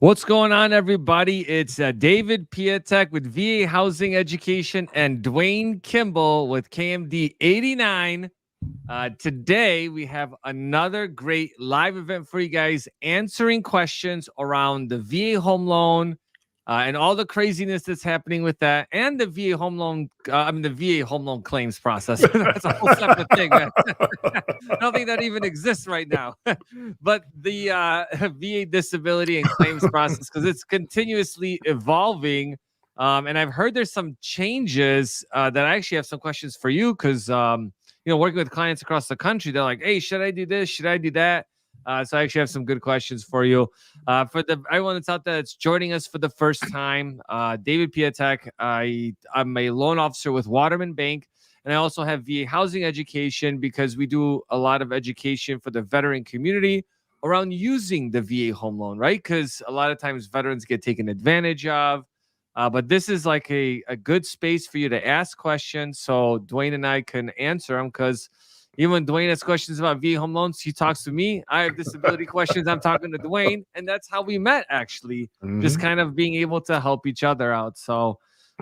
What's going on, everybody? It's David Piatek with VA Housing Education and Dewayne Kimble with KMD 89. Today, we have another great live event for you guys, answering questions around the VA home loan and all the craziness that's happening with that, and the VA home loan. The VA home loan claims process. That's a whole separate thing, man. Nothing that even exists right now. But the VA disability and claims process, because it's continuously evolving. And I've heard there's some changes that I actually have some questions for you because, working with clients across the country, they're like, hey, should I do this? Should I do that? So I actually have some good questions for you. For everyone that's out there that's joining us for the first time, David Piatek, I'm a loan officer with Waterman Bank. And I also have VA housing education because we do a lot of education for the veteran community around using the VA home loan, right? Because a lot of times veterans get taken advantage of. But this is like a good space for you to ask questions so Dewayne and I can answer them, because even when Dewayne has questions about VA home loans, he talks to me. I have disability questions, I'm talking to Dewayne. And that's how we met, actually, just kind of being able to help each other out. So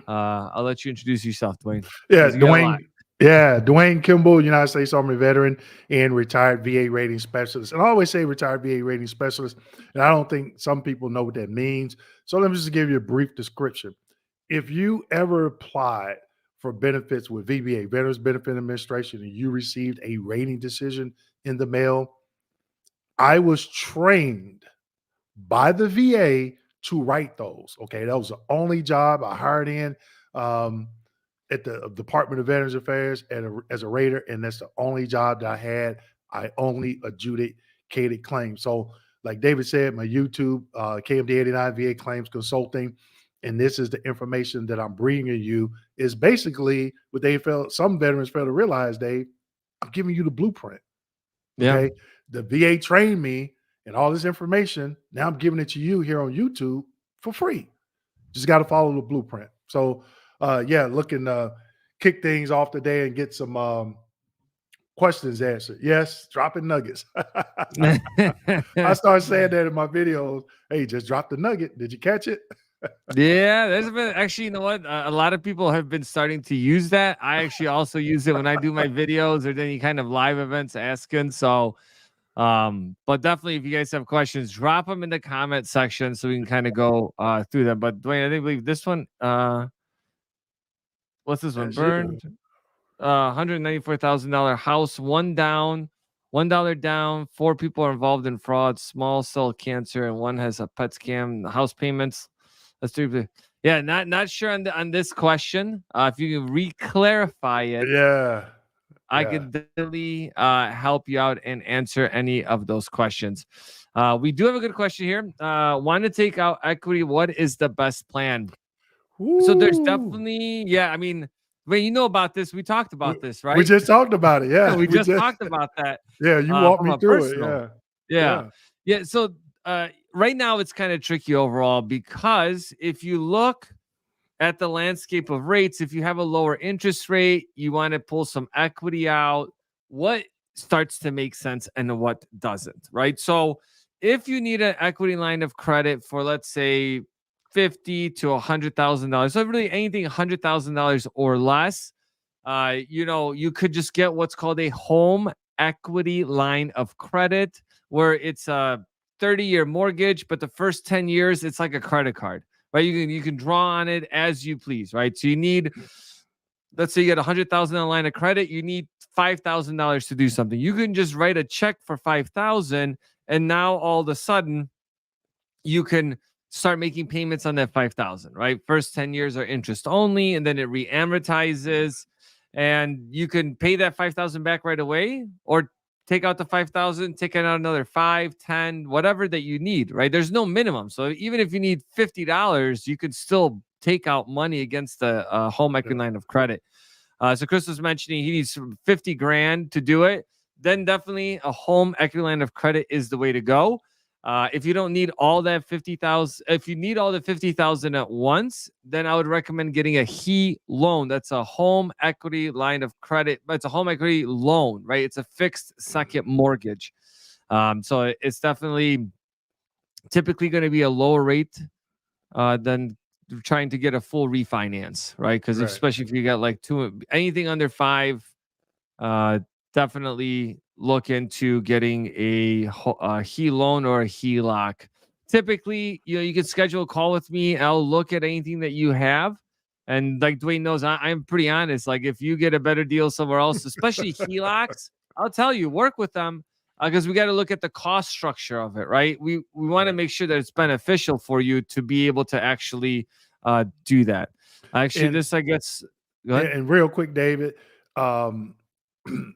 I'll let you introduce yourself, Dewayne. Yeah, Dewayne. Yeah, Dewayne Kimble, United States Army veteran and retired VA rating specialist. And I always say retired VA rating specialist, and I don't think some people know what that means. So let me just give you a brief description. If you ever applied for benefits with VBA, Veterans Benefit Administration, and you received a rating decision in the mail, I was trained by the VA to write those. Okay, that was the only job I hired in. At the Department of Veterans Affairs and as a rater, and that's the only job that I had. I only adjudicated claims. So, like David said, my YouTube, KMD 89 VA Claims Consulting, and this is the information that I'm bringing you, is basically what some veterans fail to realize, Dave, I'm giving you the blueprint. Okay. Yeah. The VA trained me and all this information. Now I'm giving it to you here on YouTube for free. Just got to follow the blueprint. So, looking to kick things off today and get some questions answered. Yes, dropping nuggets. I started saying that in my videos. Hey, just drop the nugget. Did you catch it? Yeah, there's been actually, you know what? A lot of people have been starting to use that. I actually also use it when I do my videos or any kind of live events asking. So, but definitely, if you guys have questions, drop them in the comment section so we can kind of go through them. But Dewayne, I believe this one, what's this one? Burned, $194,000 house, $1 down. 4 people are involved in fraud, small cell cancer, and 1 has a PET scan. The house payments. Let's do. Yeah, not sure on this question. If you can re-clarify it, I could definitely help you out and answer any of those questions. We do have a good question here. Want to take out equity? What is the best plan? Ooh. So there's definitely, Wait, you know about this. We talked about this, right? We just talked about it. Yeah. we just talked about that. Yeah, you walked me through it. Yeah. So right now it's kind of tricky overall, because if you look at the landscape of rates, if you have a lower interest rate, you want to pull some equity out, what starts to make sense and what doesn't, right? So if you need an equity line of credit for, let's say, $50,000 to $100,000, so really anything $100,000 or less, you could just get what's called a home equity line of credit, where it's a 30-year mortgage, but the first 10 years it's like a credit card, right? You can draw on it as you please, right? So you need, let's say you get $100,000 line of credit, you need $5,000 to do something. You can just write a check for $5,000, and now all of a sudden you can start making payments on that $5,000, right? First 10 years are interest only, and then it re-amortizes, and you can pay that $5,000 back right away, or take out the $5,000, take out another 5, 10, whatever that you need, right? There's no minimum. So even if you need $50, you could still take out money against the home equity line of credit. So Chris was mentioning he needs $50,000 to do it. Then definitely a home equity line of credit is the way to go. If you don't need all that 50,000, if you need all the 50,000 at once, then I would recommend getting a HE loan. That's a home equity line of credit, but it's a home equity loan, right? It's a fixed second mortgage. So it's definitely typically going to be a lower rate than trying to get a full refinance, right? Because Right. especially if you got like anything under five, uh, definitely look into getting a HE loan or a HELOC. Typically, you can schedule a call with me. I'll look at anything that you have. And like Dwayne knows, I'm pretty honest. Like if you get a better deal somewhere else, especially HELOCs, I'll tell you, work with them because we got to look at the cost structure of it, right? We want to Right. make sure that it's beneficial for you to be able to actually do that. Actually, And this I guess. Go and ahead. and real quick, David, um,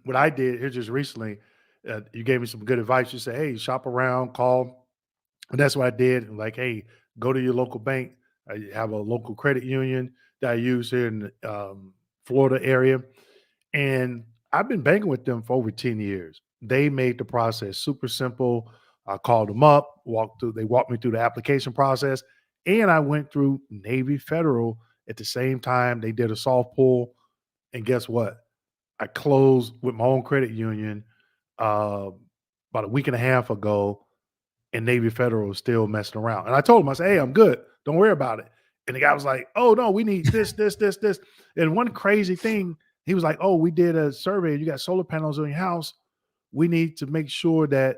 what I did here just recently, you gave me some good advice. You said, "Hey, shop around, call," and that's what I did. Like, "Hey, go to your local bank." I have a local credit union that I use here in the Florida area, and I've been banking with them for over 10 years. They made the process super simple. I called them up, they walked me through the application process, and I went through Navy Federal at the same time. They did a soft pull, and guess what? I closed with my own credit union uh, about a week and a half ago, and Navy Federal was still messing around. And I told him, I said, "Hey, I'm good. Don't worry about it." And the guy was like, "Oh no, we need this, this, this, this." And one crazy thing, he was like, "Oh, we did a survey. You got solar panels on your house. We need to make sure that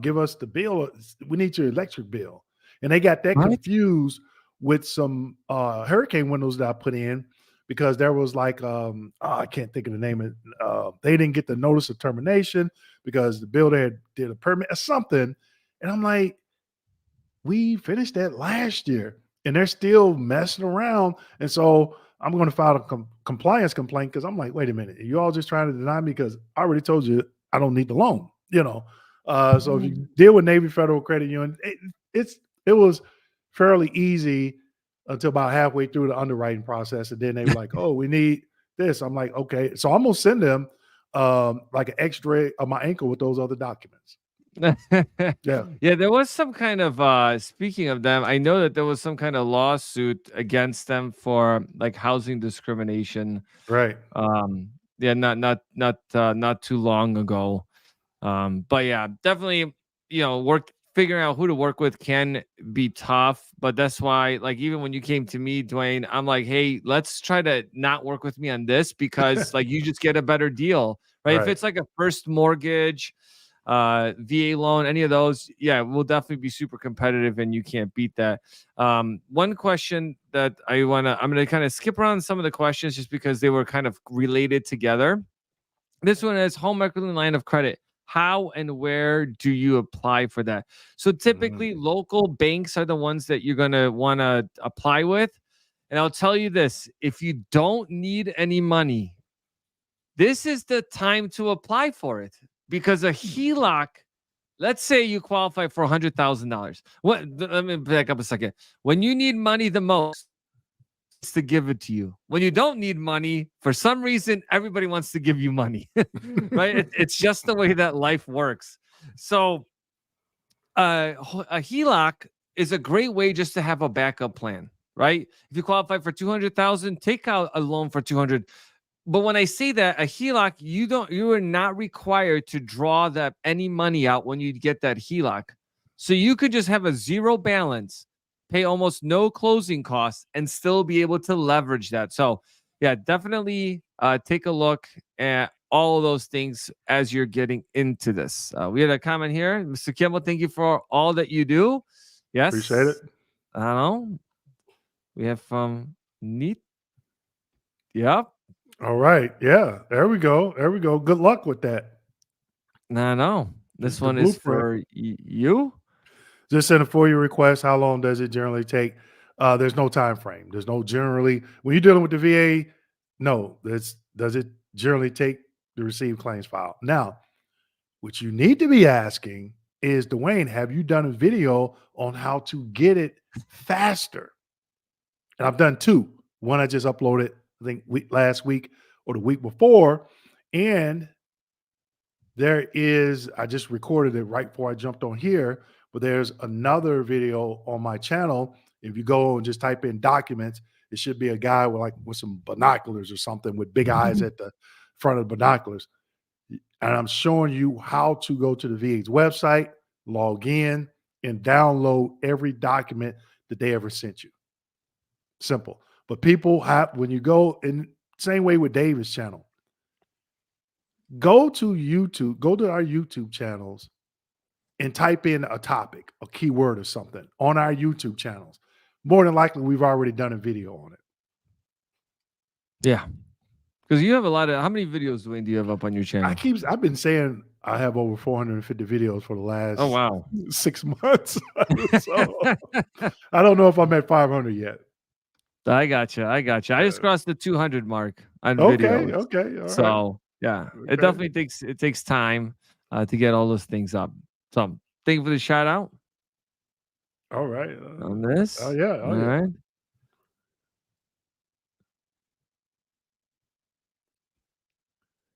give us the bill. We need your electric bill." And they got that Right? confused with some hurricane windows that I put in because there was like I can't think of the name of it. They didn't get the notice of termination because the builder had did a permit or something. And I'm like, we finished that last year and they're still messing around. And so I'm going to file a compliance complaint because I'm like, wait a minute, you all just trying to deny me because I already told you I don't need the loan, you know. So if you deal with Navy Federal Credit Union, it was fairly easy until about halfway through the underwriting process, and then they were like, "Oh, we need this." I'm like, "Okay," so I'm gonna send them like an X-ray of my ankle with those other documents. Yeah, Yeah, there was some kind of speaking of them, I know that there was some kind of lawsuit against them for like housing discrimination. right. Um yeah, not too long ago. But yeah, definitely, work figuring out who to work with can be tough, but that's why like even when you came to me, Dwayne, I'm like, "Hey, let's try to not work with me on this because like you just get a better deal." Right? If Right. it's like a first mortgage, VA loan, any of those, yeah, we'll definitely be super competitive and you can't beat that. One question that I'm gonna kind of skip around some of the questions just because they were kind of related together. This one is home equity line of credit. How and where do you apply for that? So Mhm. typically, local banks are the ones that you're gonna want to apply with. And I'll tell you this: if you don't need any money, this is the time to apply for it because a HELOC. Let's say you qualify for $100,000. Let me back up a second. When you need money the most, to give it to you. When you don't need money, for some reason, everybody wants to give you money, right? It's just the way that life works. So, a HELOC is a great way just to have a backup plan, right? If you qualify for 200,000, take out a loan for 200. But when I say that, a HELOC, you are not required to draw that any money out when you get that HELOC. So you could just have a zero balance, pay almost no closing costs, and still be able to leverage that. So yeah, definitely take a look at all of those things as you're getting into this. We had a comment here, Mr. Kimball. Thank you for all that you do. Appreciate it. Yes, I don't know. We have neat. Yep. All right. Yeah. There we go. There we go. Good luck with that. No, no. This The one is blueprint. for you. Just send a FOIA request. How long does it generally take? There's no time frame. There's no generally when you're dealing with the VA. No, that's does it generally take to receive claims file? Now, what you need to be asking is, Dwayne, have you done a video on how to get it faster? And I've done two. One I just uploaded, I think last week or the week before, and there is, I just recorded it right before I jumped on here, but there's another video on my channel. If you go and just type in documents, it should be a guy with with some binoculars or something with big eyes at the front of the binoculars. And I'm showing you how to go to the VA's website, log in, and download every document that they ever sent you. Simple. But people have, when you go, in same way with David's channel, go to YouTube, go to our YouTube channels and type in a topic, a keyword or something on our YouTube channels. More than likely, we've already done a video on it. Yeah. Because you have a lot of, how many videos, Dwayne, do you have up on your channel? I've been saying I have over 450 videos for the Oh, last wow. 6 months. So I don't know if I'm at 500 yet. I gotcha. I gotcha. I just crossed the 200 mark on Okay, videos. okay, all right. So yeah, it Okay. definitely takes time to get all those things up. So thank you for the shout out All right. on Oh this. yeah, All oh yeah. right.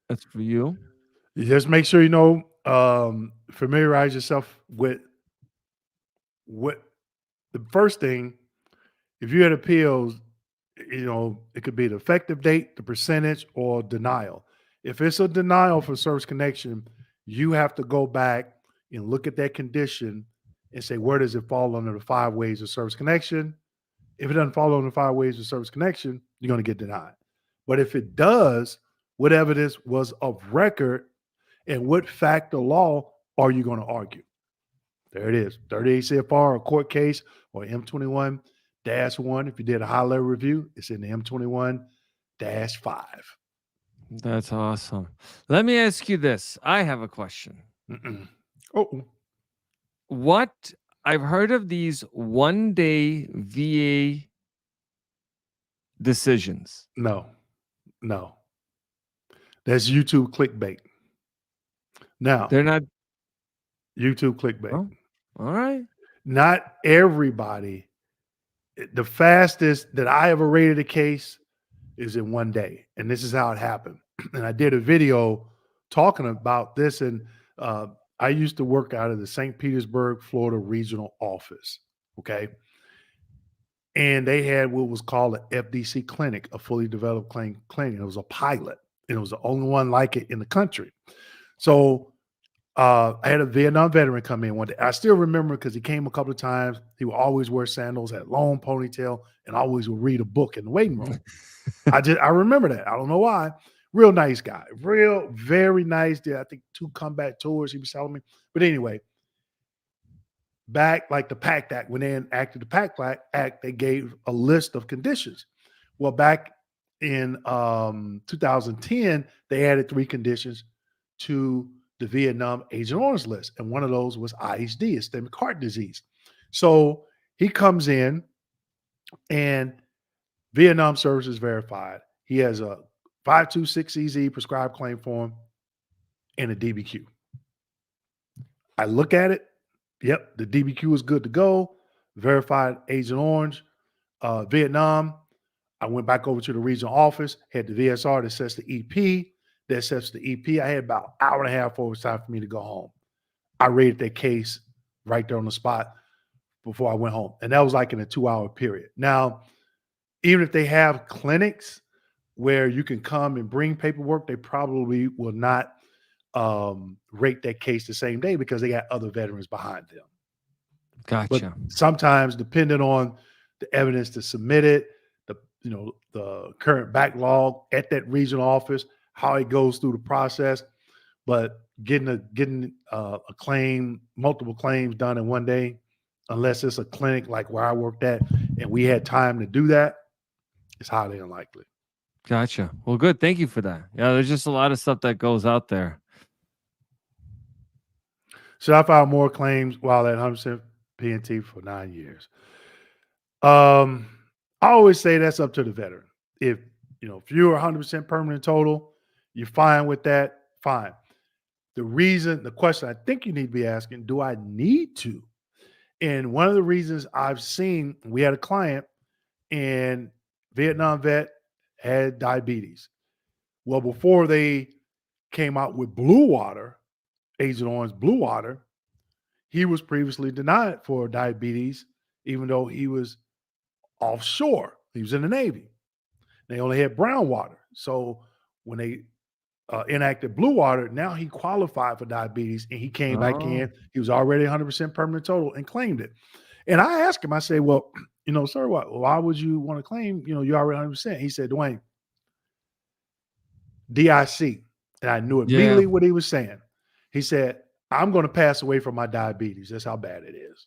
That's for you. You just make sure you know, familiarize yourself with what the first thing. If you had appeals, it could be the effective date, the percentage, or denial. If it's a denial for service connection, you have to go back and look at that condition and say, where does it fall under the 5 ways of service connection? If it doesn't fall under the 5 ways of service connection, you're going to get denied. But if it does, what evidence was of record and what fact or law are you going to argue? There it is. 38 CFR, a court case, or M21-1. If you did a high level review, it's in the M21-5. That's awesome. Let me ask you this. I have a question. Oh, What I've heard of these 1-day VA decisions. no. That's YouTube clickbait. Now, They're not. YouTube clickbait. Oh, all right. Not everybody. The fastest that I ever rated a case is in 1 day. And this is how it happened. And I did a video talking about this. And I used to work out of the St. Petersburg, Florida regional office. Okay. And they had what was called an FDC clinic, a fully developed claim clinic. It was a pilot, and it was the only one like it in the country. So I had a Vietnam veteran come in one day. I still remember because he came a couple of times. He would always wear sandals, had long ponytail, and always would read a book in the waiting room. I remember that. I don't know why. Real nice guy. Real, very nice. Did I think 2 combat tours he was telling me. But anyway, back like the PACT Act, when they enacted the PACT Act, they gave a list of conditions. Well, back in 2010, they added 3 conditions to the Vietnam Agent Orange list. And one of those was IHD, ischemic heart disease. So he comes in and Vietnam service is verified. He has a 526EZ prescribed claim form and a DBQ. I look at it. Yep, the DBQ is good to go. Verified Agent Orange, Vietnam. I went back over to the regional office, had the VSR that sets the EP, that sets the EP. I had about an hour and a half before it was time for me to go home. I rated that case right there on the spot before I went home. And that was like in a 2-hour period. Now, even if they have clinics where you can come and bring paperwork, they probably will not rate that case the same day because they got other veterans behind them. But Gotcha. sometimes, depending on the evidence to submit it, the current backlog at that regional office, how it goes through the process, but getting a claim, multiple claims done in 1 day, unless it's a clinic like where I worked at and we had time to do that, it's highly unlikely. Gotcha. Well, good. Thank you for that. Yeah, there's just a lot of stuff that goes out there. So I filed more claims while at 100% PNT for 9 years. I always say that's up to the veteran. If you're 100% permanent total, you're fine with that, fine. The question I think you need to be asking, do I need to? And one of the reasons I've seen, we had a client and Vietnam vet had diabetes. Well, before they came out with Blue Water, Agent Orange Blue Water, he was previously denied for diabetes, even though he was offshore. He was in the Navy. They only had brown water. So when they inactive blue water. Now he qualified for diabetes, and he came back Oh, in. He was already 100% permanent total and claimed it. And I asked him, I say, well, sir, why would you want to claim, you're already 100%? He said, Dewayne, DIC. And I knew yeah. immediately what he was saying. He said, I'm going to pass away from my diabetes. That's how bad it is.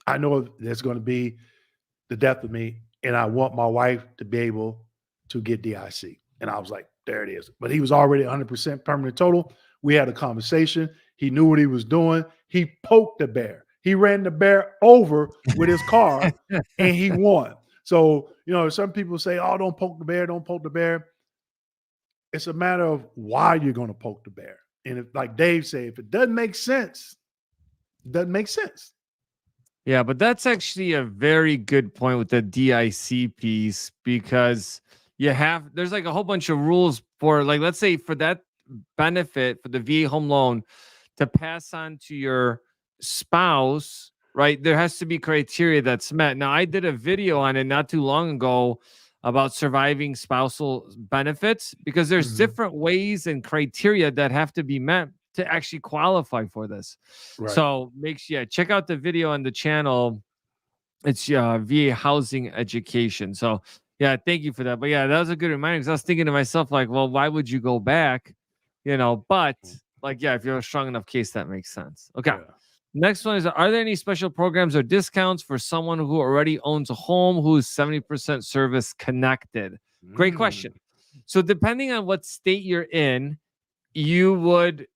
I know that's going to be the death of me. And I want my wife to be able to get DIC. And I was like, there it is. But he was already 100% permanent total. We had a conversation. He knew what he was doing. He poked the bear. He ran the bear over with his car and he won. So, some people say, oh, don't poke the bear, don't poke the bear. It's a matter of why you're going to poke the bear. And if, like Dave said, if it doesn't make sense, it doesn't make sense. Yeah, but that's actually a very good point with the DIC piece because there's like a whole bunch of rules for, like, let's say for that benefit for the VA home loan to pass on to your spouse, right? There has to be criteria that's met. Now, I did a video on it not too long ago about surviving spousal benefits because there's Mhm. different ways and criteria that have to be met to actually qualify for this. Right. So check out the video on the channel. It's VA housing education. So yeah, thank you for that. But yeah, that was a good reminder because I was thinking to myself, like, well, why would you go back? But like, yeah, if you have a strong enough case, that makes sense. Okay. Yeah. Next one is, are there any special programs or discounts for someone who already owns a home who is 70% service connected? Great Mm. question. So depending on what state you're in, you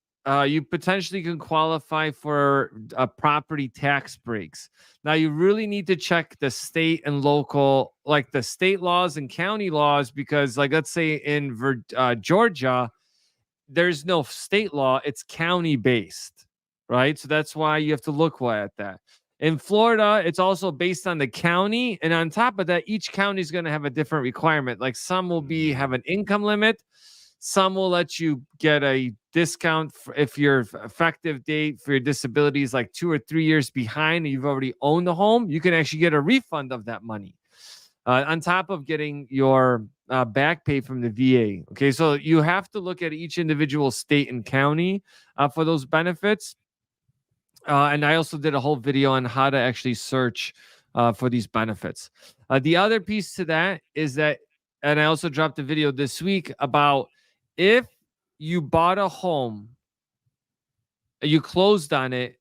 potentially can qualify for property tax breaks. Now you really need to check the state and local, like the state laws and county laws, because like let's say in Georgia, there's no state law, it's county based, right? So that's why you have to look at that. In Florida, it's also based on the county, and on top of that, each county is going to have a different requirement. Like some will have an income limit, some will let you get a discount if your effective date for your disability is like 2 or 3 years behind and you've already owned the home. You can actually get a refund of that money on top of getting your back pay from the VA. Okay, so you have to look at each individual state and county for those benefits. And I also did a whole video on how to actually search for these benefits. The other piece to that is that, and I also dropped a video this week about if you bought a home, you closed on it.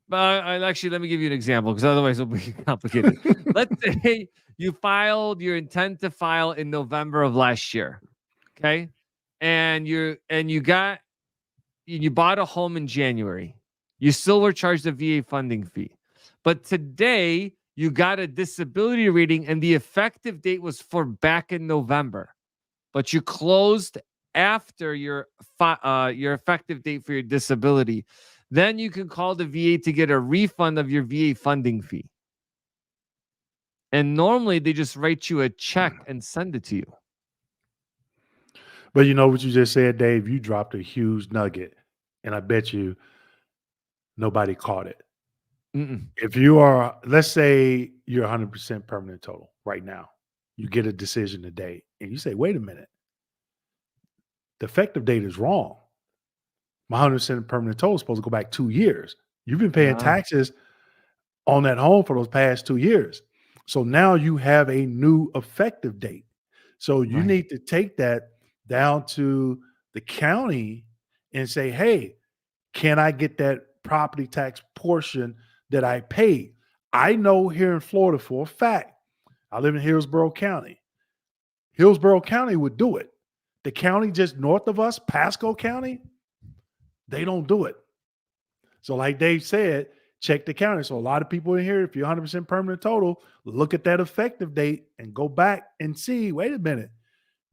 But actually, let me give you an example because otherwise it'll be complicated. Let's say you filed your intent to file in November of last year, okay, and you bought a home in January. You still were charged a VA funding fee, but today you got a disability rating, and the effective date was for back in November, but you closed after your effective date for your disability. Then you can call the VA to get a refund of your VA funding fee. And normally they just write you a check and send it to you. But you know what you just said, Dave? You dropped a huge nugget, and I bet you nobody caught it. Mm-mm. If you are, let's say you're 100% permanent total right now, you get a decision today, and you say, wait a minute, the effective date is wrong. My 100% permanent total is supposed to go back 2 years. You've been paying Yeah. taxes on that home for those past 2 years. So now you have a new effective date. So you Right. need to take that down to the county and say, hey, can I get that property tax portion that I paid? I know here in Florida for a fact, I live in Hillsborough County. Hillsborough County would do it. The county just north of us, Pasco County, they don't do it. So, like Dave said, check the county. So, a lot of people in here, if you're 100% permanent total, look at that effective date and go back and see. Wait a minute,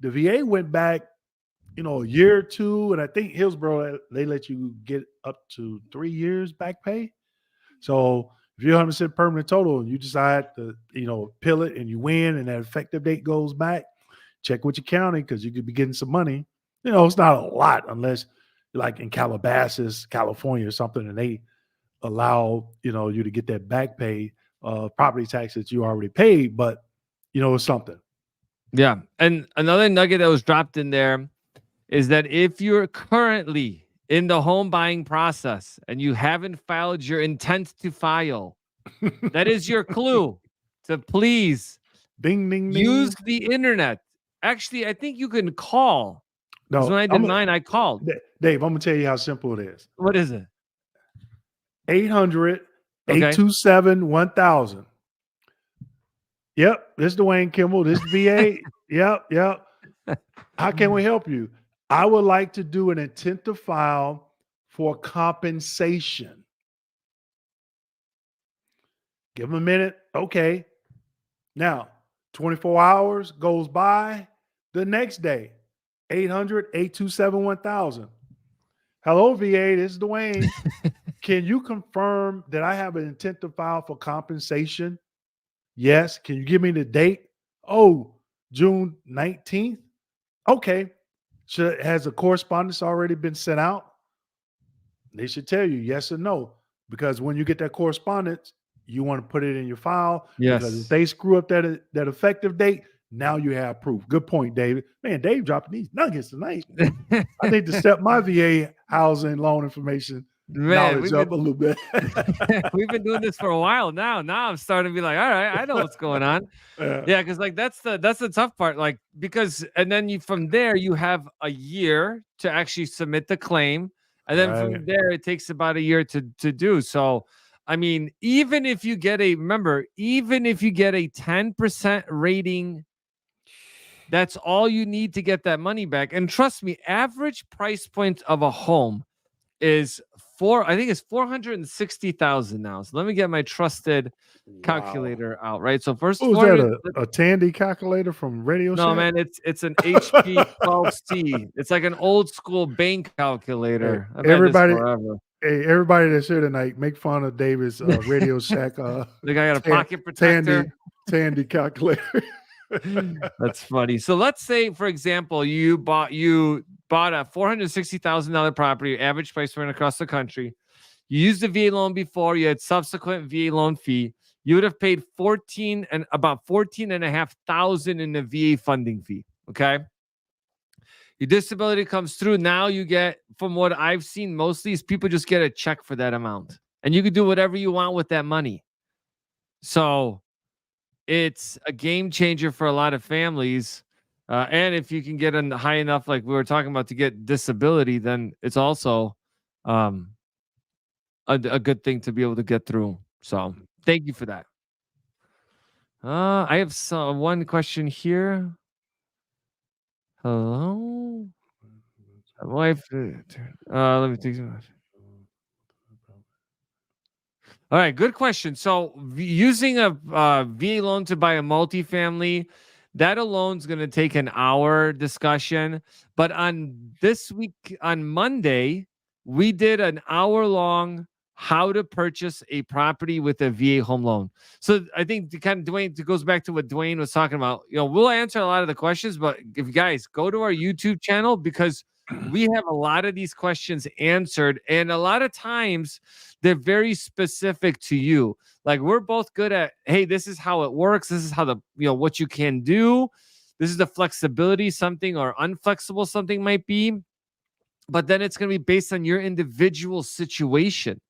the VA went back, a year or two, and I think Hillsborough they let you get up to 3 years back pay. So, if you're 100% permanent total and you decide to, appeal it and you win, and that effective date goes back, check with your county because you could be getting some money. It's not a lot unless like in Calabasas, California or something, and they allow, you to get that back pay property tax that you already paid, but it's something. Yeah. And another nugget that was dropped in there is that if you're currently in the home buying process and you haven't filed your intent to file, that is your clue to please Ding, ding, use ding. the internet. Actually, I think you can call. Because No, when I did mine, I called. Dave, I'm gonna tell you how simple it is. What is it? 800 Okay. 827 1000. Yep, this is Dewayne Kimble. This is VA. Yep. How can we help you? I would like to do an intent to file for compensation. Give them a minute. Okay. Now, 24 hours goes by. The next day, 800 827 1000. Hello, VA. This is Dewayne. Can you confirm that I have an intent to file for compensation? Yes. Can you give me the date? Oh, June 19th. Okay. Has a correspondence already been sent out? They should tell you yes or no. Because when you get that correspondence, you want to put it in your file. Because if Yes. they screw up that effective date, now you have proof. Good point, David. Man, Dave dropping these nuggets tonight. I need to step my VA housing loan information Man, knowledge up a little bit. we've been doing this for a while now. Now I'm starting to be like, all right, I know what's going on. Yeah. Yeah, because like that's the tough part. Like because and then you from there you have a year to actually submit the claim, and then Right. from there it takes about a year to do. So, I mean, even if you get a 10% rating, that's all you need to get that money back. And trust me, average price point of a home is I think it's 460,000 now. So let me get my trusted Wow. calculator out, right? So first Oh, is that a Tandy calculator from Radio no, Shack? man, it's an HP 12C. It's like an old school bank calculator. I've had this forever. Everybody that's here tonight, make fun of David's Radio Shack Like I got a pocket protector. Tandy calculator. That's funny. So let's say, for example, you bought a $460,000 property, average price rent across the country. You used the VA loan before, you had subsequent VA loan fee. You would have paid about 14,500 in the VA funding fee. Okay. Your disability comes through. Now you get, from what I've seen, most of these people just get a check for that amount. And you can do whatever you want with that money. So it's a game changer for a lot of families. And if you can get high enough, like we were talking about, to get disability, then it's also a good thing to be able to get through. So thank you for that. I have one question here. Hello? Wife. Let me think. All right, good question. So using a VA loan to buy a multifamily, that alone is going to take an hour discussion. But on this week, on Monday, we did an hour-long how to purchase a property with a VA home loan. So I think Dewayne, it goes back to what Dewayne was talking about. We'll answer a lot of the questions, but if you guys go to our YouTube channel, because we have a lot of these questions answered, and a lot of times they're very specific to you. Like we're both good at, hey, this is how it works. This is how what you can do. This is the flexibility something or unflexible something might be. But then it's going to be based on your individual situation.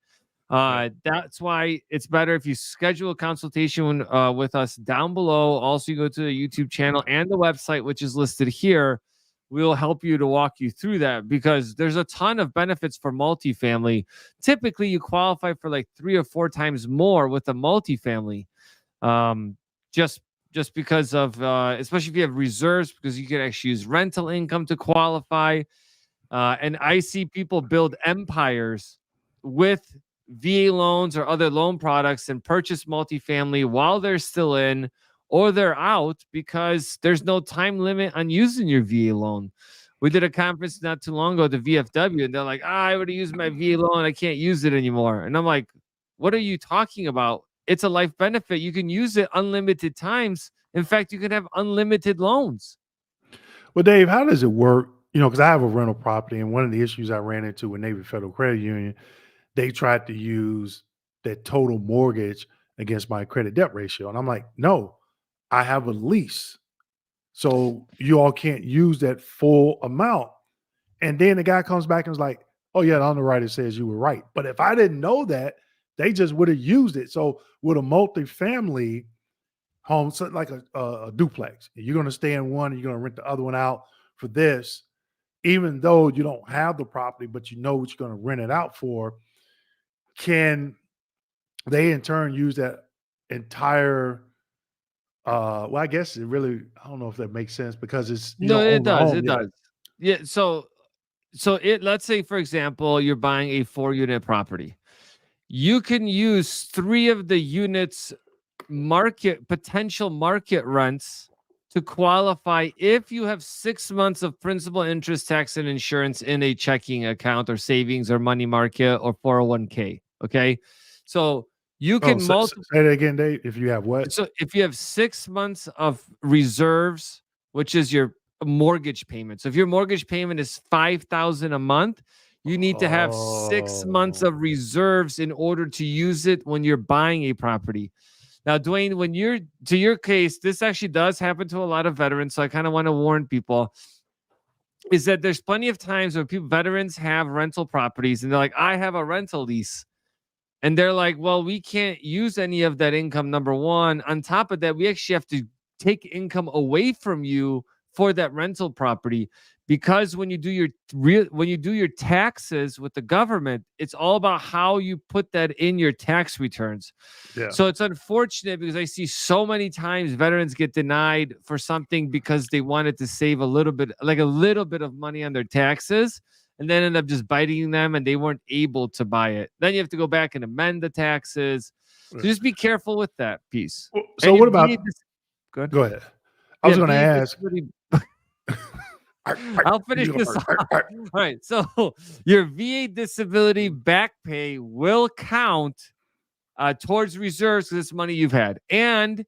That's why it's better if you schedule a consultation with us down below. Also, you go to the YouTube channel and the website, which is listed here. We'll help you to walk you through that, because there's a ton of benefits for multifamily. Typically, you qualify for like 3 or 4 times more with a multifamily, just because of, especially if you have reserves, because you can actually use rental income to qualify. And I see people build empires with VA loans or other loan products and purchase multifamily while they're still in or they're out, because there's no time limit on using your VA loan. We did a conference not too long ago at the VFW, and they're like, I already used my VA loan. I can't use it anymore. And I'm like, what are you talking about? It's a life benefit. You can use it unlimited times. In fact, you can have unlimited loans. Well, Dave, how does it work? Because I have a rental property, and one of the issues I ran into with Navy Federal Credit Union, they tried to use that total mortgage against my credit debt ratio. And I'm like, no, I have a lease. So you all can't use that full amount. And then the guy comes back and is like, oh, yeah, the underwriter says you were right. But if I didn't know that, they just would have used it. So with a multifamily home, so like a duplex, you're going to stay in one and you're going to rent the other one out for this, even though you don't have the property, but you know what you're going to rent it out for. Can they in turn use that entire well, I guess it really, I don't know if that makes sense because it's you No, don't it own the does. home It yet. does. Yeah. Let's say, for example, you're buying a 4-unit property. You can use 3 of the units potential market rents to qualify if you have 6 months of principal, interest, tax, and insurance in a checking account or savings or money market or 401k. Okay. So you Oh, can say that again, Dave. If you have what? so if you have 6 months of reserves, which is your mortgage payment. So if your mortgage payment is 5,000 a month, you need to have 6 months Oh, of reserves in order to use it when you're buying a property. Now, Dwayne, when you're to your case, this actually does happen to a lot of veterans. So I kind of want to warn people is that there's plenty of times where veterans have rental properties and they're like, I have a rental lease. And they're like, well, we can't use any of that income. Number one. On top of that, we actually have to take income away from you for that rental property because when you do your taxes with the government, it's all about how you put that in your tax returns. yeah. So it's unfortunate because I see so many times veterans get denied for something because they wanted to save a little bit of money on their taxes and then end up just biting them and they weren't able to buy it. Then you have to go back and amend the taxes. So Yeah. just be careful with that piece. So And your what about? VA Go ahead. I was yeah, going to VA ask. disability. Arr, arr, I'll you finish go this first. off. Arr, arr. All right. So your VA disability back pay will count towards reserves for this money you've had. And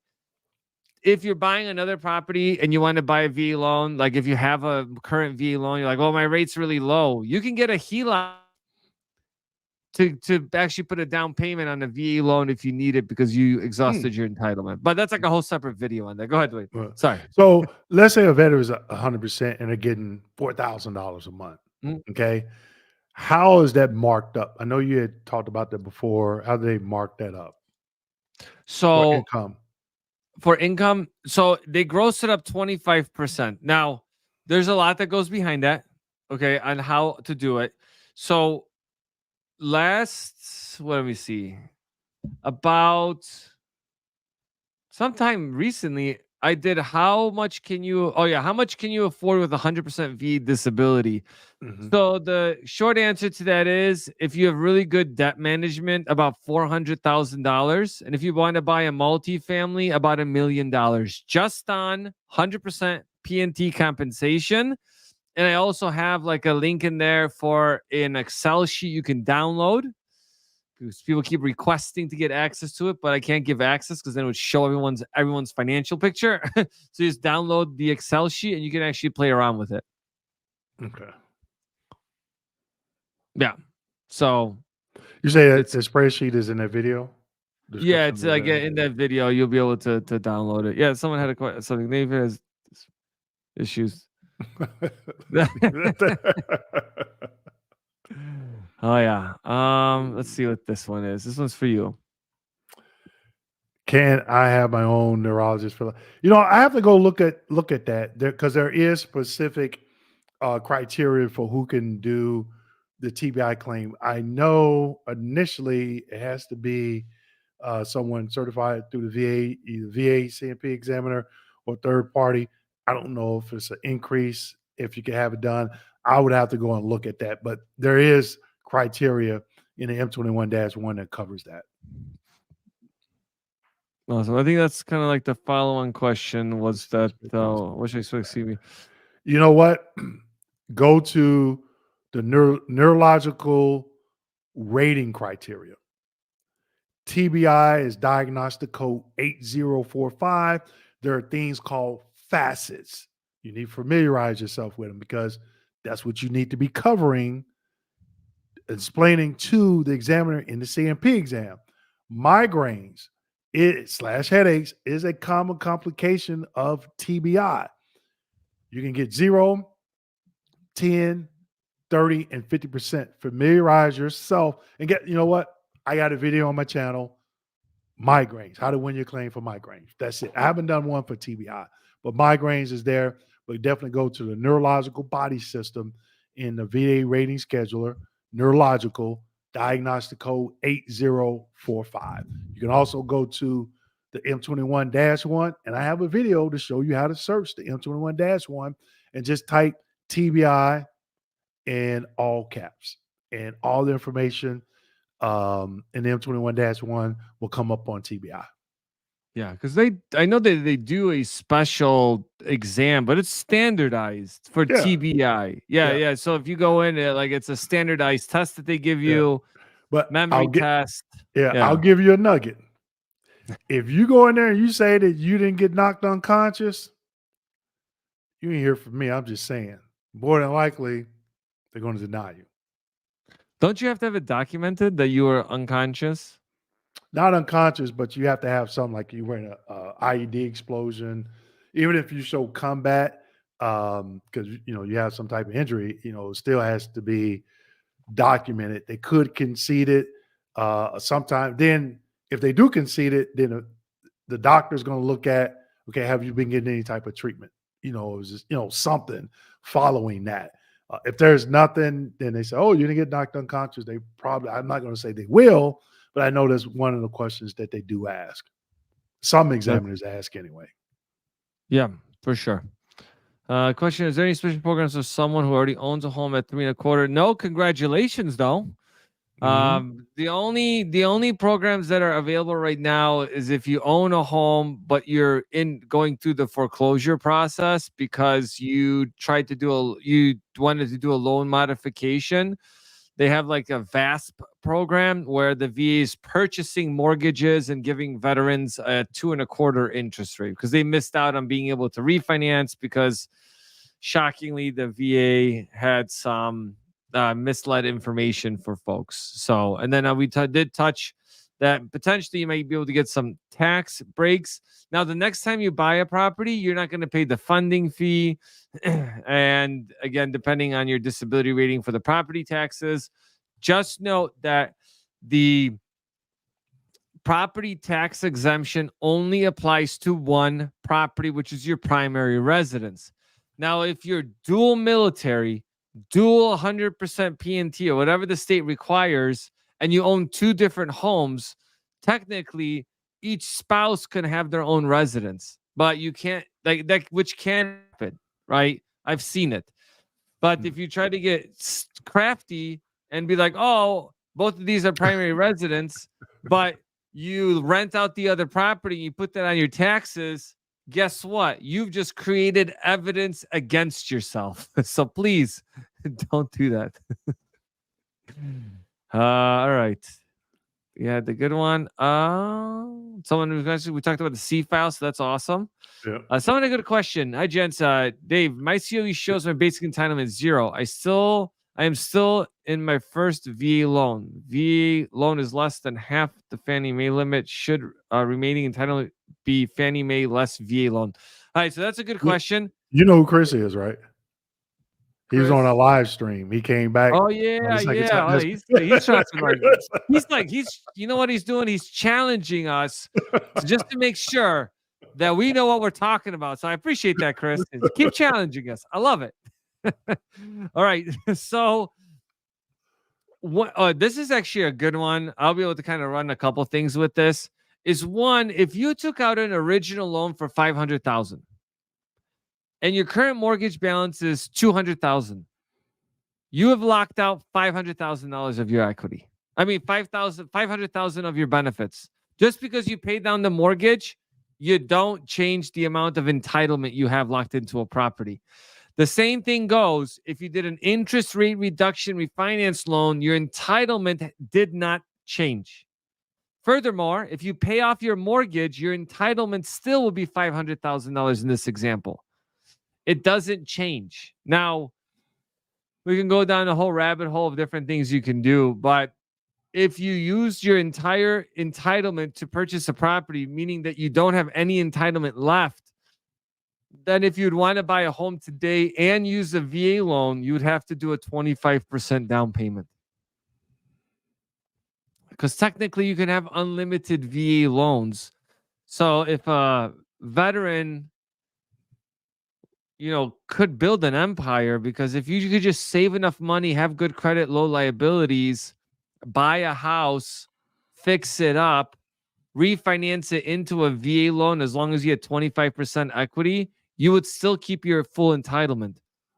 if you're buying another property and you want to buy a VA loan, like if you have a current VA loan, you're like, well, my rate's really low. You can get a HELOC to actually put a down payment on a VA loan if you need it because you Hmm. exhausted your entitlement. But that's like a whole separate video on that. Go ahead, Dwayne. Well, Sorry. so let's say a veteran is 100% and they're getting $4,000 a month. Mm. Okay. How is that marked up? I know you had talked about that before. How do they mark that up for So income? for income, so they gross it up 25%. Now, there's a lot that goes behind that, okay, on how to do it. So let me see. About sometime recently, I did how much can you how much can you afford with 100% V disability? Mhm. So the short answer to that is if you have really good debt management, about $400,000. And if you want to buy a multifamily, about $1 million just on 100% PNT compensation. And I also have like a link in there for an Excel sheet you can download because people keep requesting to get access to it, but I can't give access because then it would show everyone's financial picture. So you just download the Excel sheet and you can actually play around with it. Okay. Yeah. So You say that it's the spreadsheet is in that video yeah, description it's of the like video? in that video you'll be able to download it. Yeah, someone had a question. Something Nate has issues. Oh yeah. Let's see what this one is. This one's for you. Can I have my own neurologist for? I have to go look at that there because there is specific criteria for who can do the TBI claim. I know initially it has to be someone certified through the VA, either VA CMP examiner or third party. I don't know if it's an increase if you can have it done. I would have to go and look at that, but there is criteria in the M21-1 that covers that. Awesome. I think that's kind of like the follow-on question was that what should I expect to see me? You know what? Go to the neurological rating criteria. TBI is diagnostic code 8045. There are things called facets. You need to familiarize yourself with them because that's what you need to be covering, explaining to the examiner in the CMP exam. Migraines slash headaches is a common complication of TBI. You can get 0, 10, 30 and 50%. Familiarize yourself and get, you know what? I got a video on my channel, migraines, how to win your claim for migraines. That's it. I haven't done one for TBI, but migraines is there. But definitely go to the neurological body system in the VA rating scheduler, neurological diagnostic code 8045. You can also go to the M21-1, and I have a video to show you how to search the M21-1 and just type TBI in all caps, and all the information in the M21-1 will come up on TBI. Yeah, because I know that they do a special exam, but it's standardized for Yeah, TBI. Yeah, yeah, yeah. So if you go in, like it's a standardized test that they give yeah. you, But memory test. I'll Yeah. give you a nugget. If you go in there and you say that you didn't get knocked unconscious, you ain't hear from me. I'm just saying. More than likely, they're going to deny you. Don't you have to have it documented that you were unconscious? Not unconscious, but you have to have something like you were in a IED explosion. Even if you show combat, because you have some type of injury, it still has to be documented. They could concede it sometime. Then, if they do concede it, then the doctor's going to look at, okay, have you been getting any type of treatment? It was just, something following that. If there's nothing, then they say, oh, you didn't get knocked unconscious. They probably, I'm not going to say they will, but I know that's one of the questions that they do ask. Some examiners ask anyway. Yeah, for sure. Question: is there any special programs for someone who already owns a home at 3.25? No, congratulations, though. The only programs that are available right now is if you own a home, but you're going through the foreclosure process because you wanted to do a loan modification. They have like a VASP program where the VA is purchasing mortgages and giving veterans a 2.25 interest rate because they missed out on being able to refinance because shockingly the VA had some misled information for folks. So, and then we did touch that potentially you might be able to get some tax breaks. Now, the next time you buy a property, you're not going to pay the funding fee. And again, depending on your disability rating for the property taxes, just note that the property tax exemption only applies to one property, which is your primary residence. Now, if you're dual military, dual 100% PNT, or whatever the state requires, and you own two different homes, technically each spouse can have their own residence, but you can't, like that, which can happen, right? I've seen it. But if you try to get crafty and be like, oh, both of these are primary residents, but you rent out the other property, you put that on your taxes, guess what? You've just created evidence against yourself. So please don't do that. All right. Yeah, the good one. Someone who mentioned we talked about the C file, so that's awesome. Yeah. Someone had a good question. Hi, gents. Dave, my COE shows my basic entitlement 0. I am still in my first VA loan. VA loan is less than half the Fannie Mae limit. Should remaining entitlement be Fannie Mae less VA loan? All right, so that's a good question. You know who Chris is, right? He was on a Chris? live stream. He came back. Oh yeah, the second yeah. time. Oh, he's trying to he's you know what he's doing? He's challenging us just to make sure that we know what we're talking about. So I appreciate that, Chris. Keep challenging us. I love it. All right. So what this is actually a good one. I'll be able to kind of run a couple things with this. Is one, if you took out an original loan for 500,000 and your current mortgage balance is 200,000, you have locked out $500,000 of your equity. I mean, 500,000 of your benefits. Just because you pay down the mortgage, you don't change the amount of entitlement you have locked into a property. The same thing goes if you did an interest rate reduction refinance loan, your entitlement did not change. Furthermore, if you pay off your mortgage, your entitlement still will be $500,000 in this example. It doesn't change. Now, we can go down a whole rabbit hole of different things you can do, but if you use your entire entitlement to purchase a property, meaning that you don't have any entitlement left, then if you'd want to buy a home today and use a VA loan, you would have to do a 25% down payment. Because technically you can have unlimited VA loans. So if a veteran, could build an empire, because if you could just save enough money, have good credit, low liabilities, buy a house, fix it up, refinance it into a VA loan, as long as you had 25% equity, you would still keep your full entitlement.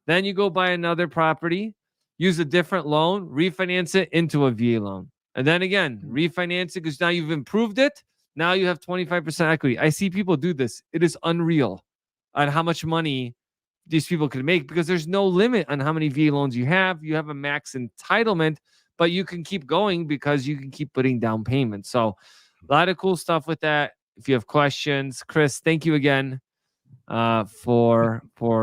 Then you go buy another property, use a different loan, refinance it into a VA loan. And then again, refinance it because now you've improved it. Now you have 25% equity. I see people do this. It is unreal on how much money these people can make, because there's no limit on how many VA loans you have. You have a max entitlement, but you can keep going because you can keep putting down payments. So a lot of cool stuff with that. If you have questions, Chris, thank you again for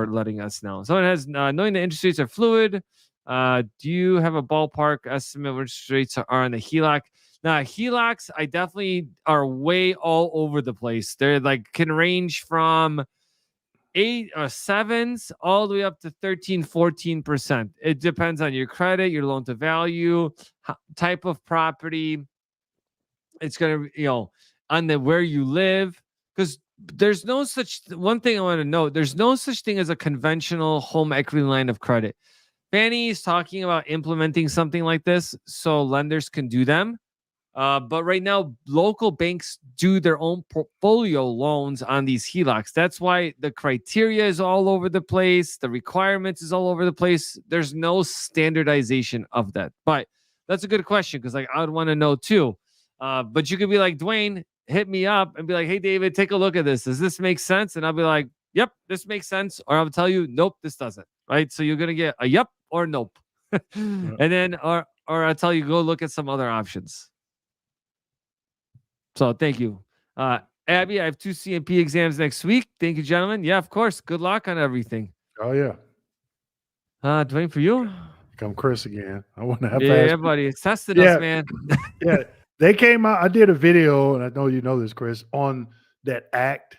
letting us know. Someone has knowing the interest rates are fluid. Do you have a ballpark estimate what interest rates are on the HELOC? Now, HELOCs, I definitely are way all over the place. They're like can range from 8 or 7s all the way up to 13-14%. It depends on your credit, your loan to value, type of property. It's gonna, on the where you live, because there's no such one thing I want to note. There's no such thing as a conventional home equity line of credit. Fannie is talking about implementing something like this so lenders can do them. But right now, local banks do their own portfolio loans on these HELOCs. That's why the criteria is all over the place. The requirements is all over the place. There's no standardization of that. But that's a good question, because I would want to know too. But you could be like, Dewayne, hit me up and be like, hey, David, take a look at this. Does this make sense? And I'll be like, yep, this makes sense. Or I'll tell you, nope, this doesn't. Right. So you're going to get a yep or nope. And then, or I'll tell you, go look at some other options. So thank you. Abby, I have 2 CMP exams next week. Thank you, gentlemen. Yeah, of course. Good luck on everything. Oh, yeah. Dwayne, for you? Come Chris again. I want to have Yeah, buddy. It's testing Yeah. us, man. Yeah. They came out. I did a video, and I know you know this, Chris, on that act.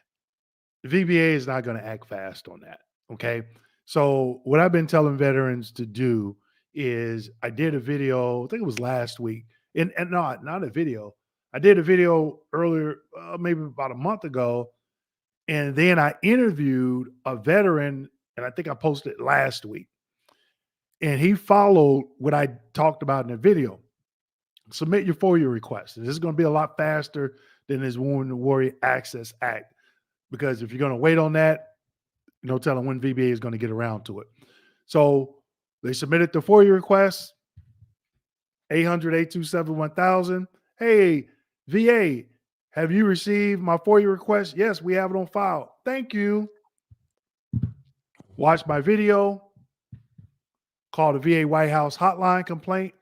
VBA is not going to act fast on that. Okay. So what I've been telling veterans to do is I did a video, I think it was last week, and not a video. I did a video earlier, maybe about a month ago, and then I interviewed a veteran, and I think I posted it last week. And he followed what I talked about in the video. Submit your FOIA request. This is going to be a lot faster than this Wounded Warrior Access Act, because if you're going to wait on that, no telling when VBA is going to get around to it. So they submitted the FOIA request, 800-827-1000. Hey, VA, have you received my FOIA request? Yes, we have it on file. Thank you. Watch my video. Call the VA White House hotline complaint.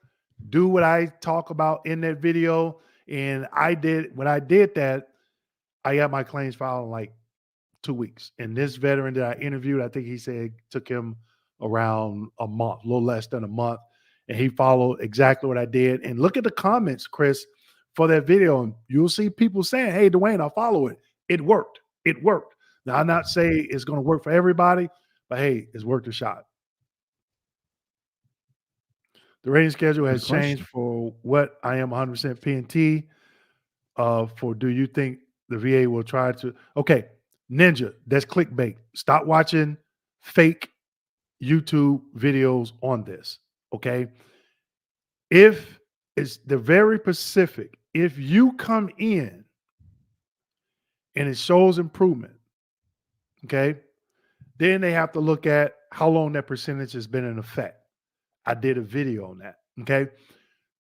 Do what I talk about in that video. And when I did that, I got my claims filed in like 2 weeks. And this veteran that I interviewed, I think he said it took him around a month, a little less than a month. And he followed exactly what I did. And look at the comments, Chris, for that video. And you'll see people saying, hey, Dewayne, I'll follow it. It worked. It worked. Now, I'm not saying it's going to work for everybody, but hey, it's worth a shot. The rating schedule has changed for what I am 100% PNT. For do you think the VA will try to? Okay, Ninja, that's clickbait. Stop watching fake YouTube videos on this. Okay, if it's the very specific, if you come in and it shows improvement, okay, then they have to look at how long that percentage has been in effect. I did a video on that. Okay.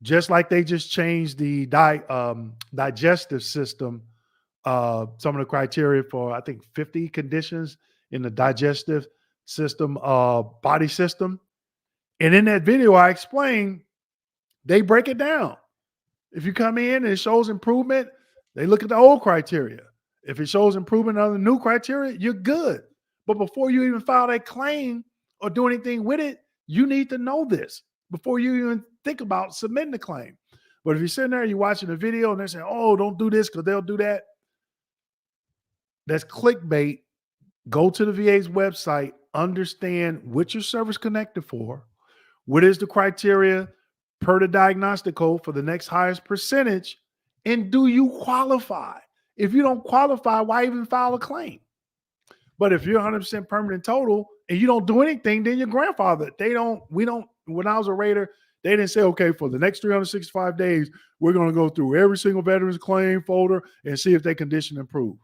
Just like they just changed the digestive system, some of the criteria for, I think, 50 conditions in the digestive system, body system. And in that video, I explained, they break it down. If you come in and it shows improvement, they look at the old criteria. If it shows improvement on the new criteria, you're good. But before you even file that claim or do anything with it, you need to know this before you even think about submitting the claim. But if you're sitting there, you're watching the video and they're saying, oh, don't do this because they'll do that. That's clickbait Go to the VA's website, understand what your service connected for, what is the criteria per the diagnostic code for the next highest percentage, and do you qualify? If you don't qualify, why even file a claim? But if you're 100% permanent total and you don't do anything, then your grandfather, when I was a rater, they didn't say, okay, for the next 365 days, we're going to go through every single veteran's claim folder and see if their condition improved.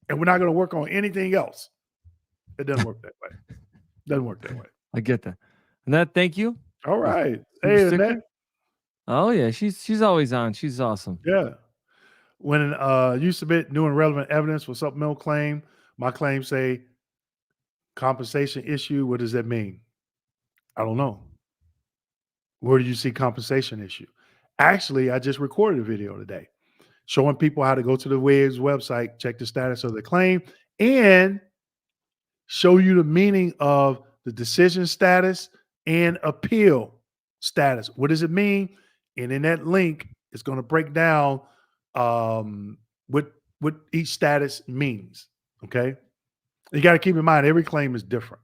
And we're not going to work on anything else. It doesn't work that way. Doesn't work that way. I get that. Annette, thank you. All right. Super Hey, sticker. Annette. Oh yeah, she's always on. She's awesome. Yeah. When you submit new and relevant evidence for supplemental claim, my claim say compensation issue. What does that mean? I don't know. Where do you see compensation issue? Actually, I just recorded a video today showing people how to go to the Waves website, check the status of the claim, and show you the meaning of the decision status and appeal status. What does it mean? And in that link, it's going to break down what each status means. Okay, you got to keep in mind every claim is different.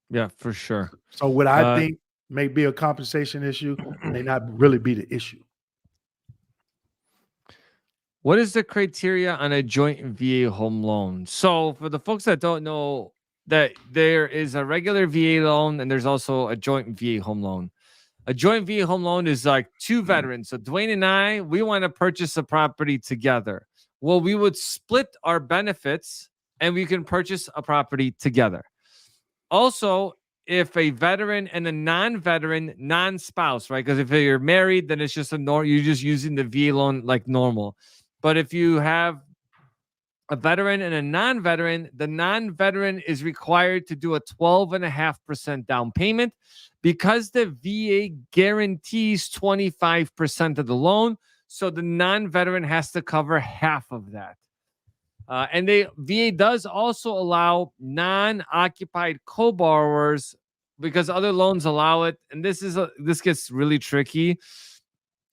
Yeah, for sure. So what I think may be a compensation issue may not really be the issue. What is the criteria on a joint VA home loan? So for the folks that don't know, that there is a regular VA loan and there's also a joint VA home loan. A joint VA home loan is like two veterans. So Dewayne and I, we want to purchase a property together. Well, we would split our benefits and we can purchase a property together. Also, if a veteran and a non-veteran, non-spouse, right? Because if you're married, then it's just you're just using the VA loan like normal. But if you have a veteran and a non-veteran, the non-veteran is required to do a 12.5% down payment because the VA guarantees 25% of the loan. So the non-veteran has to cover half of that. And VA does also allow non-occupied co-borrowers because other loans allow it. And this gets really tricky.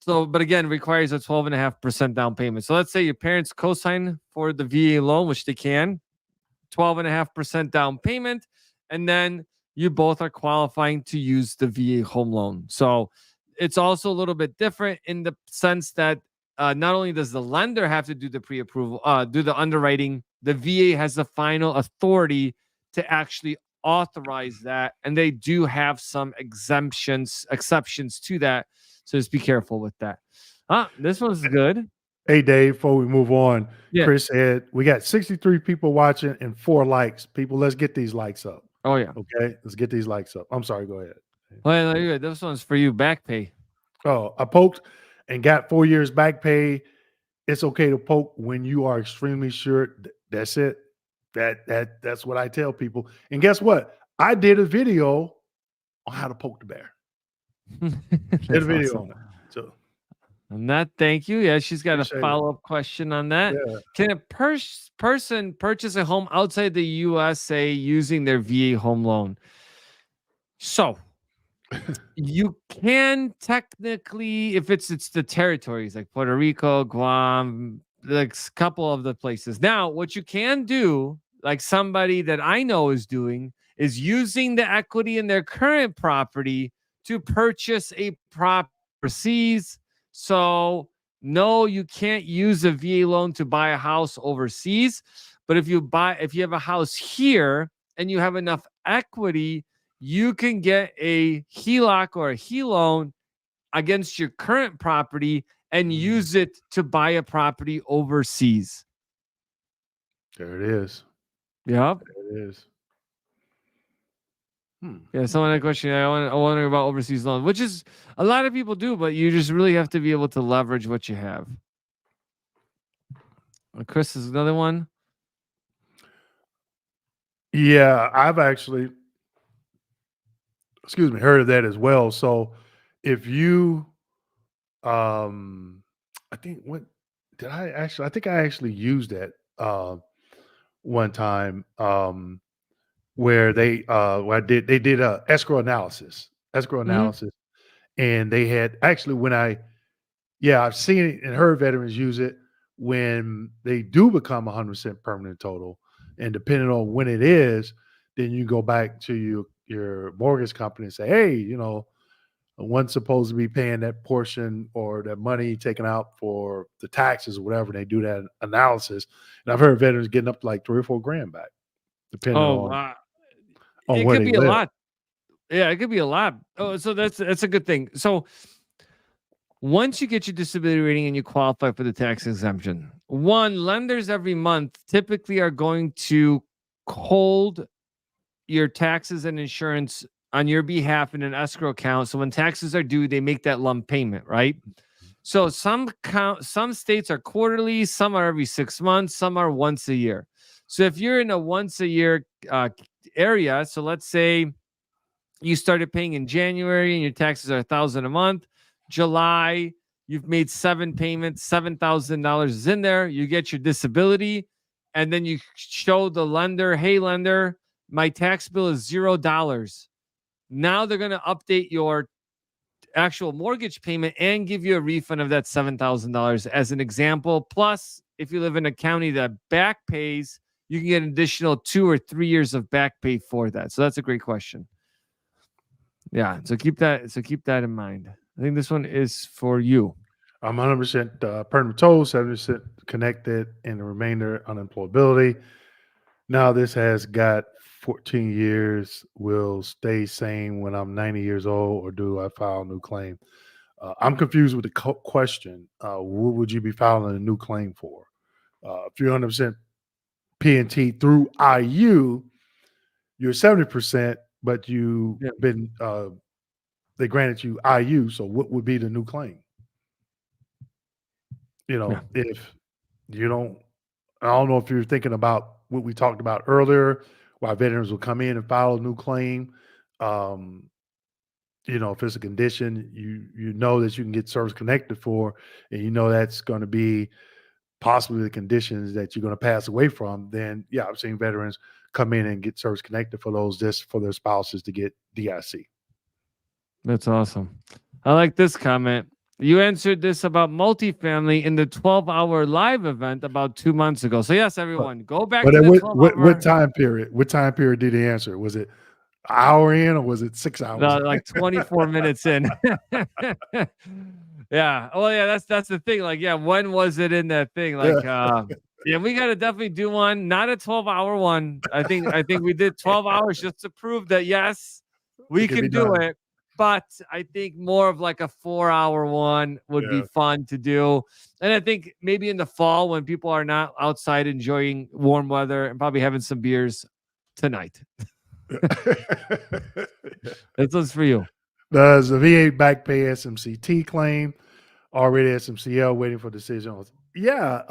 So, but again, requires a 12.5% down payment. So let's say your parents co-sign for the VA loan, which they can, 12.5% down payment, and then you both are qualifying to use the VA home loan. So it's also a little bit different in the sense that not only does the lender have to do the pre-approval, do the underwriting, the VA has the final authority to actually authorize that, and they do have some exceptions to that. So just be careful with that. This one's good. Hey, Dave, before we move on, Yeah. Chris said we got 63 people watching and 4 likes. People, let's get these likes up. Oh, yeah. Okay, let's get these likes up. I'm sorry, go ahead. Well, this one's for you, back pay. Oh, I poked and got 4 years back pay. It's okay to poke when you are extremely sure. That's it. That's what I tell people. And guess what? I did a video on how to poke the bear. Did a video on it. So, and that, thank you. Yeah, she's got appreciate a follow-up question on that. Yeah. Can a person purchase a home outside the USA using their VA home loan? So you can technically, if it's the territories like Puerto Rico, Guam, like a couple of the places. Now, what you can do, like somebody that I know is doing, is using the equity in their current property to purchase a property overseas. So no, you can't use a VA loan to buy a house overseas. But if you have a house here and you have enough equity, you can get a HELOC or a HE loan against your current property and use it to buy a property overseas. There it is. Yep. There it is. Yeah, someone had a question. I wonder about overseas loans, which is a lot of people do, but you just really have to be able to leverage what you have. Chris is another one. Yeah, I've actually, heard of that as well. So if you, I think I think I actually used that one time where they did a escrow analysis, and they had actually I've seen it and heard veterans use it when they do become 100% permanent total. and depending on when it is, then you go back to your mortgage company and say, hey, one's supposed to be paying that portion or that money taken out for the taxes or whatever. They do that analysis, and I've heard veterans getting up to like 3 or 4 grand back, depending Oh, on it where could they be a live. lot. Yeah, it could be a lot. Oh, so that's a good thing. So once you get your disability rating and you qualify for the tax exemption, one, lenders every month typically are going to hold your taxes and insurance on your behalf in an escrow account. So when taxes are due, they make that lump payment, right? So some states are quarterly, some are every 6 months, some are once a year. So if you're in a once a year area, so let's say you started paying in January and your taxes are 1,000 a month. July, you've made 7 payments, $7,000 is in there. You get your disability, and then you show the lender, hey, lender, my tax bill is $0. Now they're going to update your actual mortgage payment and give you a refund of that $7,000 as an example. Plus, if you live in a county that back pays, you can get an additional 2 or 3 years of back pay for that. So that's a great question. Yeah, so keep that in mind. I think this one is for you. I'm 100% permanent told, 70% connected, and the remainder unemployability. Now this has got 14 years. Will stay same when I'm 90 years old, or do I file a new claim? I'm confused with the question. What would you be filing a new claim for? If you're 100% P&T through IU, you're 70%, but you've Yeah. been they granted you IU. So what would be the new claim? Yeah. If you don't, I don't know if you're thinking about what we talked about earlier, why veterans will come in and file a new claim. Um, if it's a condition you know that you can get service connected for, and that's going to be possibly the conditions that you're going to pass away from, then yeah, I've seen veterans come in and get service connected for those, just for their spouses to get DIC. That's awesome. I like this comment. You answered this about multifamily in the 12-hour live event about 2 months ago. So yes, But everyone, go back but to at the what 12-hour. time period? What time period did he answer? Was it an hour in, or was it 6 hours in? Like 24 minutes in. Yeah. Well, yeah, that's the thing. Like, yeah, when was it in that thing? Like, Yeah, yeah, we gotta definitely do one, not a 12-hour one. I think we did 12 hours just to prove that yes, it we can be can do done. it. But I think more of like a 4-hour one would be Yeah. fun to do. And I think maybe in the fall when people are not outside enjoying warm weather and probably having some beers tonight. This one's for you. Does the VA back pay SMCT claim? Already SMCL waiting for decision. Yeah,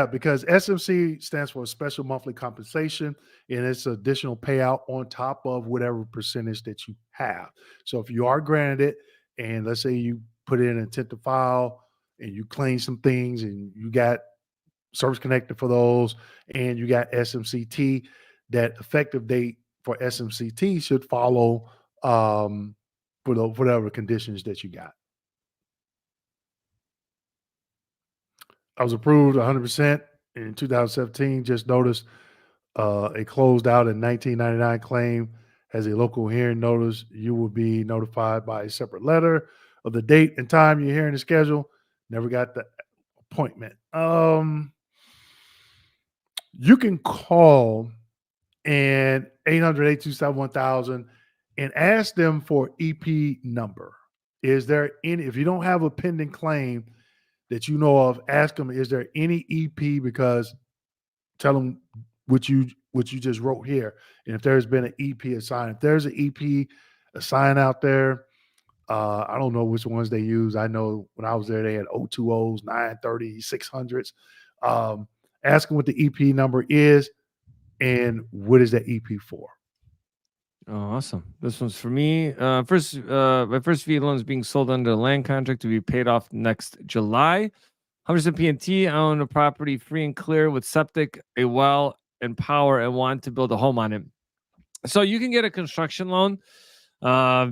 because SMC stands for special monthly compensation, and it's additional payout on top of whatever percentage that you have. So if you are granted it, and let's say you put in an intent to file and you claim some things and you got service connected for those, and you got SMCT, that effective date for SMCT should follow for whatever conditions that you got. I was approved 100% in 2017. Just noticed a closed out in 1999 claim has a local hearing notice. You will be notified by a separate letter of the date and time your hearing is scheduled. Never got the appointment. You can call and 800-827-1000 and ask them for EP number. Is there any, if you don't have a pending claim that you know of, ask them, is there any EP? Because tell them what you just wrote here. And if there's been an EP assigned, if there's an EP assigned out there, I don't know which ones they use. I know when I was there, they had 020s, 930, 600s. Ask them what the EP number is and what is that EP for. Oh, awesome. This one's for me. My first VA loan is being sold under a land contract to be paid off next July. 100% PNT. I own a property free and clear with septic, a well, and power, and want to build a home on it. So you can get a construction loan, uh,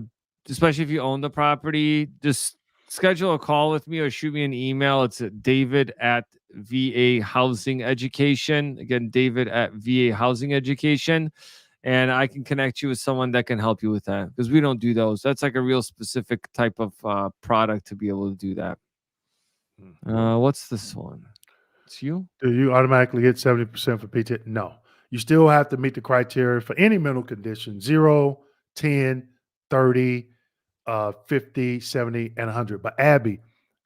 especially if you own the property. Just schedule a call with me or shoot me an email. It's at David at VA Housing Education. Again, David at VA Housing Education. And I can connect you with someone that can help you with that because we don't do those. That's like a real specific type of product to be able to do that. What's this one? It's you? Do you automatically get 70% for PT? No. You still have to meet the criteria for any mental condition 0, 10, 30, 50, 70, and 100. But Abby,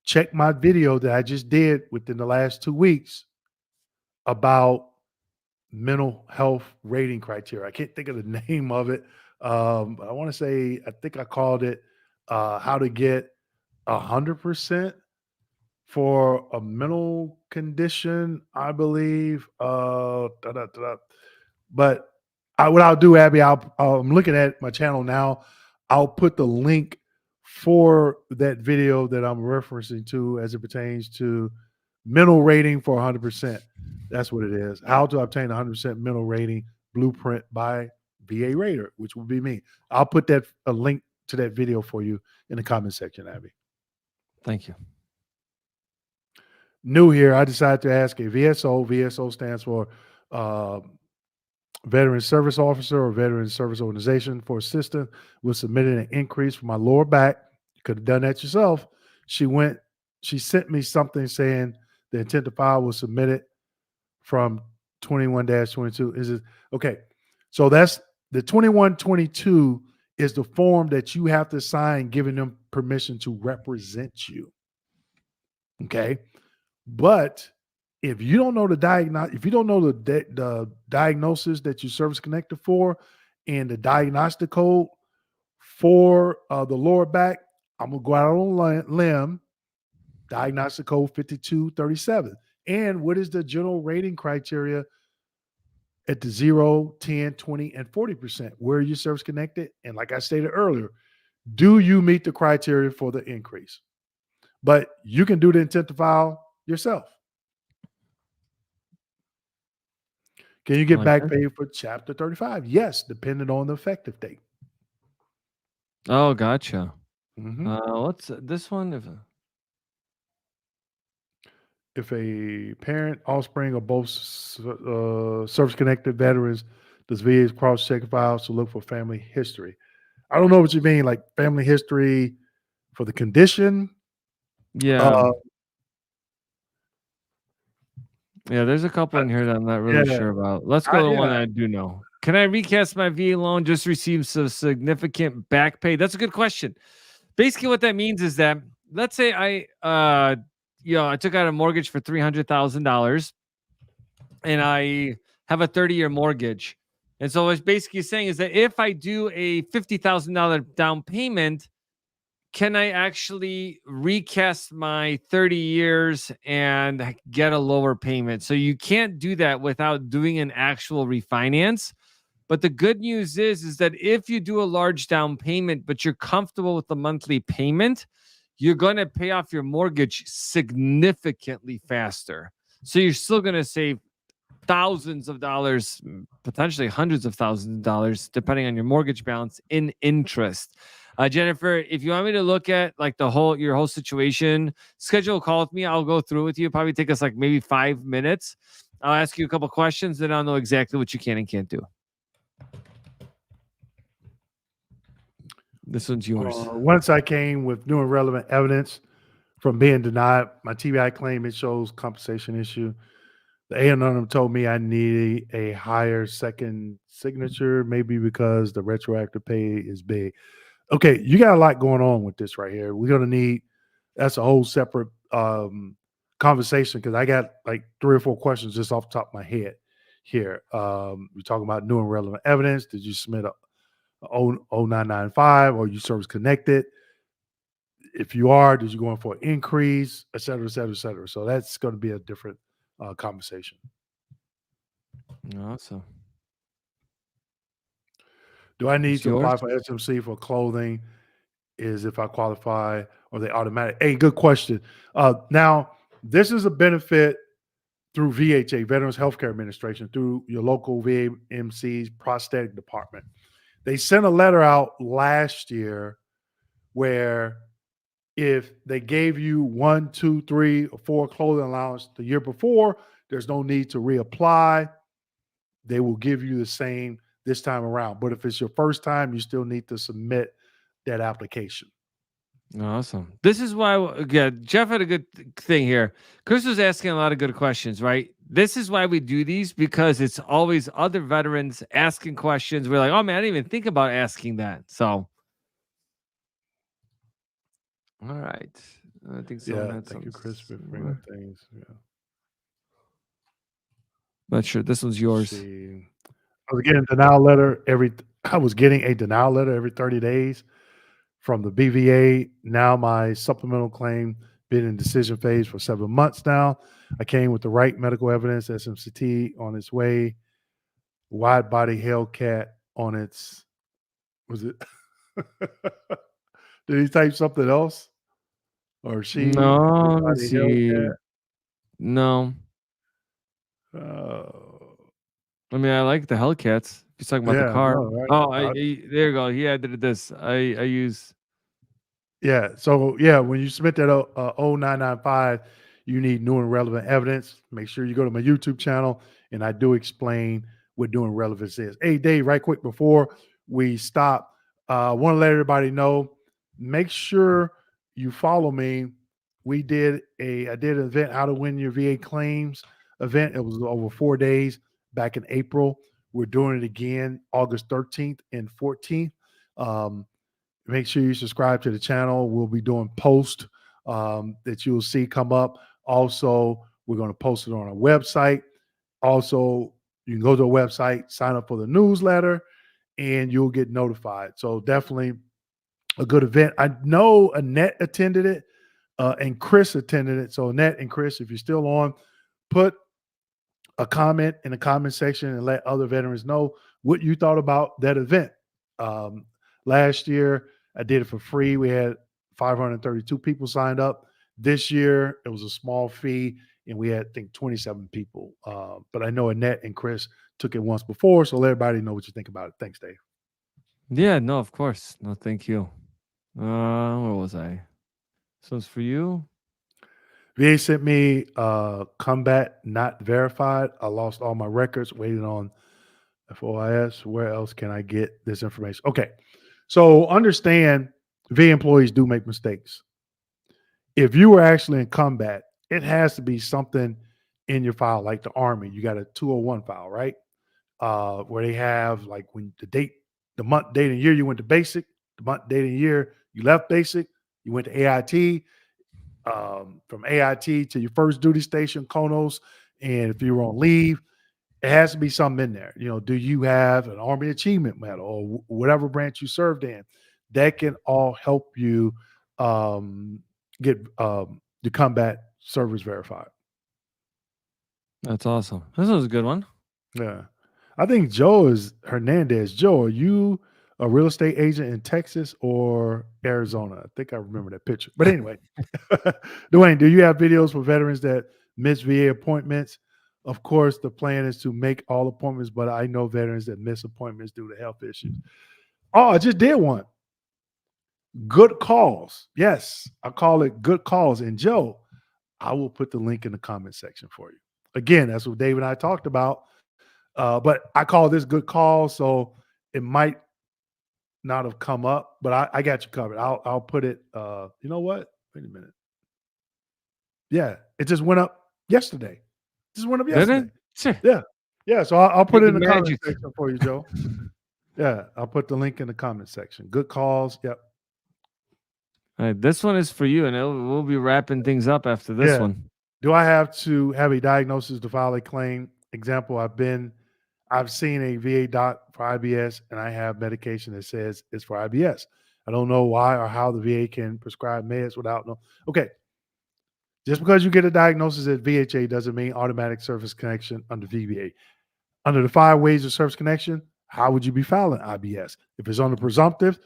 check my video that I just did within the last 2 weeks about mental health rating criteria. I can't think of the name of it. But I want to say, I think I called it How to Get 100% for a mental condition, I believe. But what I'll do, Abby, I'm looking at my channel now. I'll put the link for that video that I'm referencing to as it pertains to mental rating for 100%. That's what it is. How to obtain 100% mental rating blueprint by VA Rater, which will be me. I'll put a link to that video for you in the comment section, Abby. Thank you. New here, I decided to ask a VSO. VSO stands for Veteran Service Officer or Veteran Service Organization for assistance with submitting an increase for my lower back. You could have done that yourself. She sent me something saying the intent to file was submitted from 21-22. Is it okay? So that's the 2122 is the form that you have to sign giving them permission to represent you. Okay. But if you don't know if you don't know the diagnosis that you service connected for and the diagnostic code for the lower back, I'm gonna go out on a limb. Diagnostic code 5237. And what is the general rating criteria at the 0, 10, 20, and 40%? Where are you service connected? And like I stated earlier, do you meet the criteria for the increase? But you can do the intent to file yourself. Can you get back pay for Chapter 35? Yes, depending on the effective date. Oh, gotcha. Mhm. What's this one? If a parent, offspring, or both service-connected veterans, does VA cross-check files to look for family history? I don't know what you mean, like family history for the condition. Yeah. Yeah, there's a couple in here that I'm not really Yeah. sure about. Let's go to the one Yeah. that I do know. Can I recast my VA loan? Just receive some significant back pay. That's a good question. Basically, what that means is that let's say I took out a mortgage for $300,000 and I have a 30-year mortgage. And so what it's basically saying is that if I do a $50,000 down payment, can I actually recast my 30 years and get a lower payment? So you can't do that without doing an actual refinance. But the good news is that if you do a large down payment, but you're comfortable with the monthly payment, you're going to pay off your mortgage significantly faster. So you're still going to save thousands of dollars, potentially hundreds of thousands of dollars, depending on your mortgage balance in interest. Jennifer, if you want me to look at like your whole situation, schedule a call with me. I'll go through with you. Probably take us like maybe 5 minutes. I'll ask you a couple questions, then I'll know exactly what you can and can't do. This one's yours. Once I came with new and relevant evidence from being denied my TBI claim, it shows compensation issue. The A&M told me I need a higher second signature, maybe because the retroactive pay is big. Okay, you got a lot going on with this right here. We're gonna need that's a whole separate conversation because I got like 3 or 4 questions just off the top of my head here. We're talking about new and relevant evidence. Did you submit a 0995 or you service connected? If you are, did you go in for an increase, et cetera, et cetera, et cetera? So that's going to be a different conversation. Awesome. Do I need It's to yours? apply for SMC for clothing? Is if I qualify or they automatic? Hey, good question. Now, this is a benefit through VHA, Veterans Healthcare Administration, through your local VAMC's prosthetic department. They sent a letter out last year where If they gave you one, two, three, or four clothing allowance the year before, there's no need to reapply. They will give you the same this time around. But if it's your first time, you still need to submit that application. Awesome. This is why, yeah, Jeff had a good thing here. Chris was asking a lot of good questions, right? This is why we do these because it's always other veterans asking questions. We're like, oh man, I didn't even think about asking that. So, all right. I think someone Yeah, had thank you, something Chris, for bringing up similar. things. Yeah. Not sure. This one's Let's yours. see. I was getting a denial letter every I was getting a denial letter every 30 days from the BVA. Now my supplemental claim been in decision phase for 7 months now. I came with the right medical evidence, SMCT on its way, wide body Hellcat on its was it did he type something else? Or she wide No, let me body Hellcat? see. No. Oh, I mean, I like the Hellcats. He's talking about the yeah, car. no, right. Oh, there you go. He added this. I use. Yeah. So yeah, when you submit that 0995, you need new and relevant evidence. Make sure you go to my YouTube channel, and I do explain what new and relevance is. Hey, Dave, right quick before we stop, want to let everybody know. Make sure you follow me. I did an event, how to win your VA claims event. It was over 4 days back in April. We're doing it again August 13th and 14th. Um, Make sure you subscribe to the channel. We'll be doing posts that you'll see come up. Also, we're going to post it on our website. Also, you can go to our website, sign up for the newsletter, and you'll get notified. So definitely a good event. I know Annette attended it and Chris attended it. So Annette and Chris, if you're still on, put a comment in the comment section and let other veterans know what you thought about that event. Um, Last year, I did it for free. We had 532 people signed up. This year, it was a small fee, and we had, I think, 27 people. But I know Annette and Chris took it once before, so let everybody know what you think about it. Thanks, Dave. Yeah, no, of course. No, thank you. Where was I? This one's for you. VA sent me combat not verified. I lost all my records waiting on FOIS. Where else can I get this information? Okay. So understand VA employees do make mistakes. If you were actually in combat, it has to be something in your file, like the Army. You got a 201 file, right? Where they have like when the date, the month, date, and year you went to basic, the month, date, and year you left basic, you went to AIT, from AIT to your first duty station, Konos, and if you were on leave, it has to be something in there. Do you have an Army Achievement Medal or whatever branch you served in? That can all help you um, get the combat service verified. That's awesome. This was a good one. Yeah. I think Joe is Hernandez. Joe, are you a real estate agent in Texas or Arizona? I think I remember that picture. But anyway, Dewayne, do you have videos for veterans that miss VA appointments? Of course, the plan is to make all appointments, but I know veterans that miss appointments due to health issues. Oh, I just did one. Good calls. Yes, I call it good calls. And Joe, I will put the link in the comment section for you. Again, that's what Dave and I talked about. But I call this good call, so it might not have come up, but I got you covered. I'll put it. You know what? Wait a minute. Yeah, it just went up yesterday. Just went up Did it? yesterday. Sure. Yeah, yeah. So I'll put Did it the in the comment magic. section for you, Joe. Yeah, I'll put the link in the comment section. Good calls. Yep. All right, this one is for you, and we'll be wrapping things up after this Yeah. one. Do I have to have a diagnosis to file a claim? Example: I've seen a VA doc for IBS, and I have medication that says it's for IBS. I don't know why or how the VA can prescribe meds without no. Okay, just because you get a diagnosis at VHA doesn't mean automatic service connection under VBA. Under the 5 ways of service connection, how would you be filing IBS? If it's on the presumptive,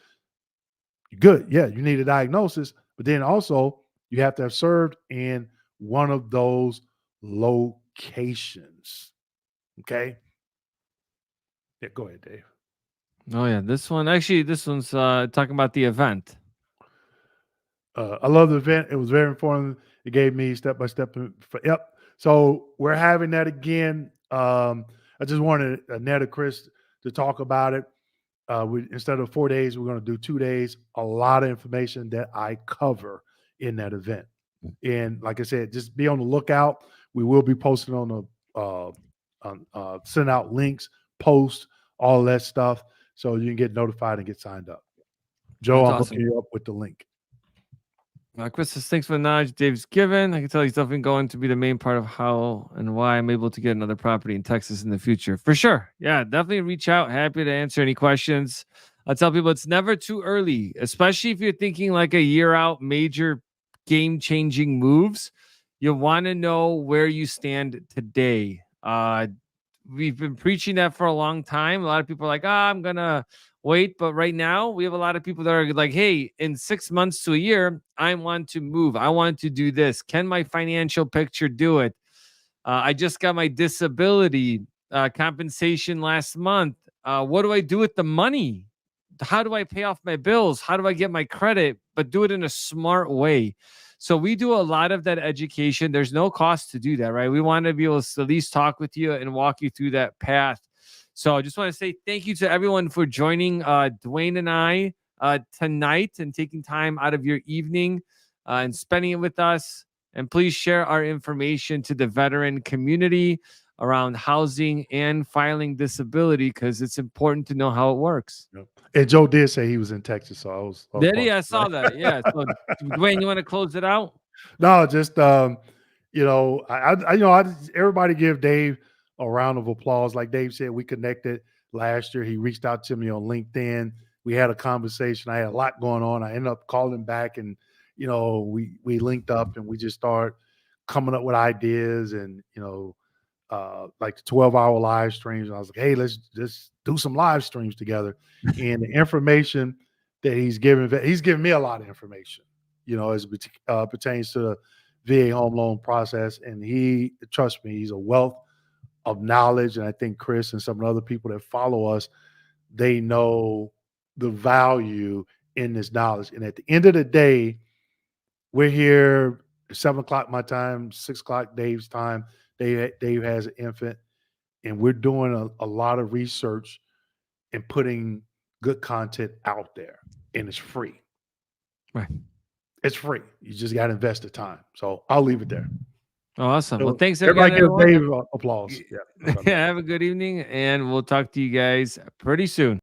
you're good. Yeah, you need a diagnosis, but then also you have to have served in one of those locations. Okay. Yeah, go ahead, Dave. Oh yeah, this one actually. This one's talking about the event. I love the event. It was very informative. It gave me step by step. Yep. So we're having that again. I just wanted Ned or Chris to talk about it. Instead of 4 days, we're going to do 2 days. A lot of information that I cover in that event. And like I said, just be on the lookout. We will be posting on send out links, post, all that stuff, so you can get notified and get signed up. Joe, That's I'm awesome. hooking you up with the link. Chris says, thanks for the knowledge Dave's given. I can tell he's definitely going to be the main part of how and why I'm able to get another property in Texas in the future. For sure. Yeah, definitely reach out. Happy to answer any questions. I tell people it's never too early, especially if you're thinking like a year out, major game changing moves. You want to know where you stand today. We've been preaching that for a long time. A lot of people are like, I'm going to wait. But right now, we have a lot of people that are like, hey, in 6 months to a year, I want to move. I want to do this. Can my financial picture do it? I just got my disability compensation last month. What do I do with the money? How do I pay off my bills? How do I get my credit, but do it in a smart way? So we do a lot of that education. There's no cost to do that, right? We want to be able to at least talk with you and walk you through that path. So I just want to say thank you to everyone for joining Dewayne and I tonight and taking time out of your evening and spending it with us. And please share our information to the veteran community around housing and filing disability because it's important to know how it works. Yep. And Joe did say he was in Texas, so I was Did he? partial, I saw right? that. Yeah. So, Dwayne, you want to close it out? No, just everybody give Dave a round of applause. Like Dave said, we connected last year. He reached out to me on LinkedIn. We had a conversation. I had a lot going on. I ended up calling back, and we linked up, and we just started coming up with ideas, and like the 12-hour live streams. And I was like, hey, let's just do some live streams together. And the information that he's given me a lot of information, as it pertains to the VA home loan process. And trust me, he's a wealth of knowledge. And I think Chris and some of the other people that follow us, they know the value in this knowledge. And at the end of the day, we're here 7 o'clock my time, 6 o'clock Dave's time. Dave has an infant, and we're doing a lot of research and putting good content out there, and it's free. Right. It's free. You just got to invest the time. So I'll leave it there. Awesome. Well, So thanks everybody again, give everyone. Dave applause. Yeah. Yeah, have a good evening, and we'll talk to you guys pretty soon.